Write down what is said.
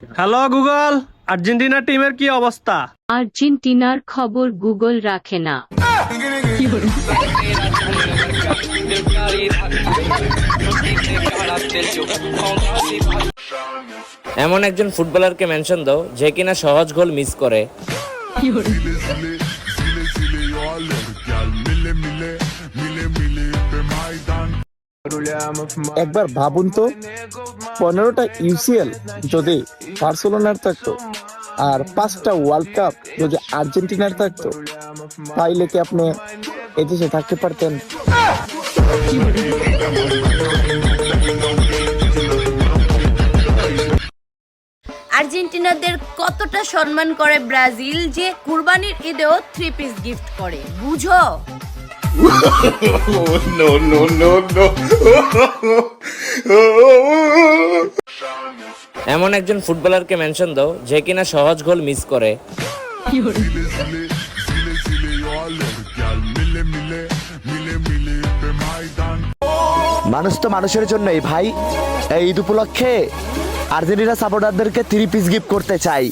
Hello Google, Argentina টিমের কি অবস্থা? আর্জেন্টিনার খবর গুগল রাখে না। এমন একজন ফুটবলারকে মেনশন দাও যে কিনা সহজ গোল মিস করে। একবার ভাবুন তো, 15টা ইউসিএল যদি বার্সেলোনার থাকতো আর 5টা ওয়ার্ল্ড কাপ যদি আর্জেন্টিনার থাকতো, তাইলে কি আপনি এদেশে থাকতে পারতেন? আর্জেন্টিনাদের কতটা সম্মান করে ব্রাজিল যে কুরবানির ঈদেও 3 পিস গিফট করে, বুঝো? এমন একজন ফুটবলারকে মেনশন দাও যে কিনা সহজ গোল মিস করে। মানুষ তো মানুষের জন্যই ভাই। এই ঈদ উপলক্ষে আর্জেন্টিনা সাপোর্টারদেরকে 3 পিস গিফট করতে চাই।